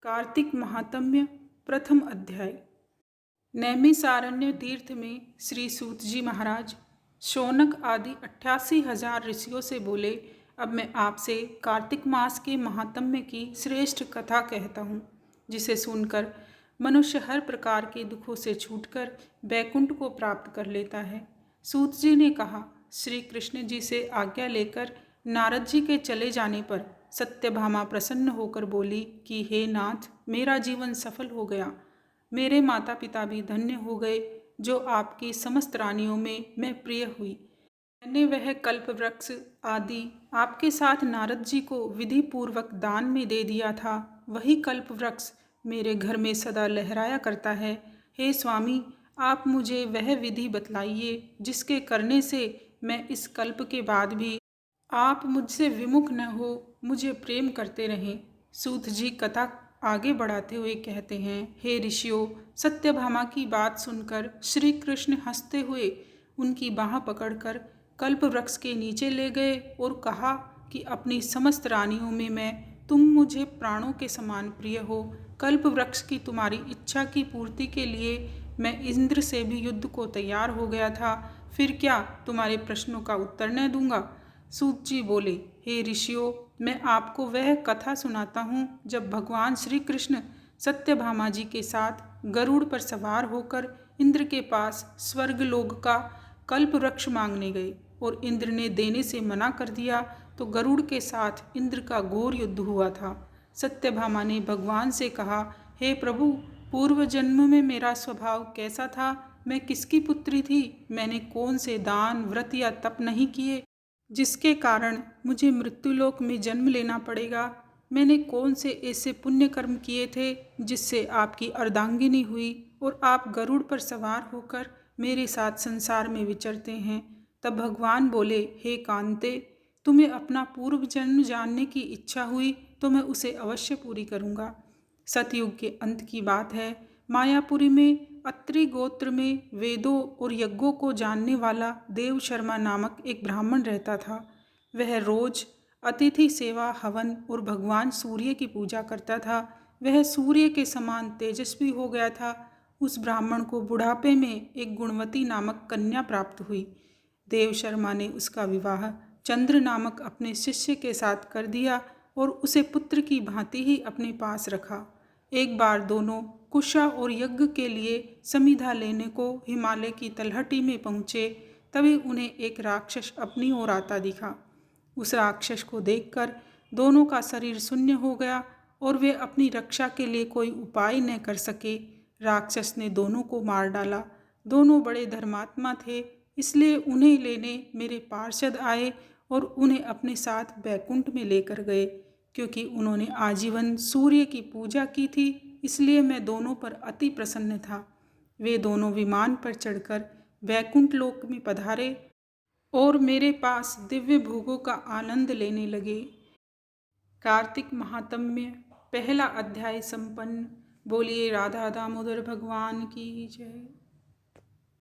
कार्तिक महात्म्य प्रथम अध्याय। नैमिषारण्य तीर्थ में श्री सूत जी महाराज शौनक आदि 88,000 ऋषियों से बोले, अब मैं आपसे कार्तिक मास के महात्म्य की श्रेष्ठ कथा कहता हूँ, जिसे सुनकर मनुष्य हर प्रकार के दुखों से छूटकर बैकुंठ को प्राप्त कर लेता है। सूत जी ने कहा, श्री कृष्ण जी से आज्ञा लेकर नारद जी के चले जाने पर सत्यभामा प्रसन्न होकर बोली कि हे नाथ, मेरा जीवन सफल हो गया। मेरे माता पिता भी धन्य हो गए, जो आपकी समस्त रानियों में मैं प्रिय हुई। मैंने वह कल्प वृक्ष आदि आपके साथ नारद जी को विधि पूर्वक दान में दे दिया था। वही कल्प वृक्ष मेरे घर में सदा लहराया करता है। हे स्वामी, आप मुझे वह विधि बतलाइए जिसके करने से मैं इस कल्प के बाद भी आप मुझसे विमुख न हो, मुझे प्रेम करते रहें। सूत जी कथा आगे बढ़ाते हुए कहते हैं, हे ऋषियों, सत्यभामा की बात सुनकर श्री कृष्ण हंसते हुए उनकी बाह पकड़कर कल्प वृक्ष के नीचे ले गए और कहा कि अपनी समस्त रानियों में तुम मुझे प्राणों के समान प्रिय हो। कल्प वृक्ष की तुम्हारी इच्छा की पूर्ति के लिए मैं इंद्र से भी युद्ध को तैयार हो गया था। फिर क्या तुम्हारे प्रश्नों का उत्तर न दूंगा? सूत जी बोले, हे ऋषियों, मैं आपको वह कथा सुनाता हूँ जब भगवान श्री कृष्ण सत्यभामा जी के साथ गरुड़ पर सवार होकर इंद्र के पास स्वर्गलोक का कल्प वृक्ष मांगने गए और इंद्र ने देने से मना कर दिया, तो गरुड़ के साथ इंद्र का घोर युद्ध हुआ था। सत्यभामा ने भगवान से कहा, हे प्रभु, पूर्व जन्म में मेरा स्वभाव कैसा था? मैं किसकी पुत्री थी? मैंने कौन से दान, व्रत या तप नहीं किए जिसके कारण मुझे मृत्युलोक में जन्म लेना पड़ेगा? मैंने कौन से ऐसे पुण्य कर्म किए थे जिससे आपकी अर्धांगिनी हुई और आप गरुड़ पर सवार होकर मेरे साथ संसार में विचरते हैं? तब भगवान बोले, हे कांते, तुम्हें अपना पूर्व जन्म जानने की इच्छा हुई तो मैं उसे अवश्य पूरी करूँगा। सतयुग के अंत की बात है। मायापुरी में अत्रि गोत्र में वेदों और यज्ञों को जानने वाला देव शर्मा नामक एक ब्राह्मण रहता था। वह रोज अतिथि सेवा, हवन और भगवान सूर्य की पूजा करता था। वह सूर्य के समान तेजस्वी हो गया था। उस ब्राह्मण को बुढ़ापे में एक गुणवती नामक कन्या प्राप्त हुई। देव शर्मा ने उसका विवाह चंद्र नामक अपने शिष्य के साथ कर दिया और उसे पुत्र की भांति ही अपने पास रखा। एक बार दोनों कुशा और यज्ञ के लिए समिधा लेने को हिमालय की तलहटी में पहुँचे। तभी उन्हें एक राक्षस अपनी ओर आता दिखा। उस राक्षस को देखकर दोनों का शरीर शून्य हो गया और वे अपनी रक्षा के लिए कोई उपाय न कर सके। राक्षस ने दोनों को मार डाला। दोनों बड़े धर्मात्मा थे, इसलिए उन्हें लेने मेरे पार्षद आए और उन्हें अपने साथ बैकुंठ में लेकर गए। क्योंकि उन्होंने आजीवन सूर्य की पूजा की थी, इसलिए मैं दोनों पर अति प्रसन्न था। वे दोनों विमान पर चढ़कर बैकुंठ लोक में पधारे और मेरे पास दिव्य भोगों का आनंद लेने लगे। कार्तिक महात्म्य पहला अध्याय संपन्न। बोलिए राधा दामोदर भगवान की जय।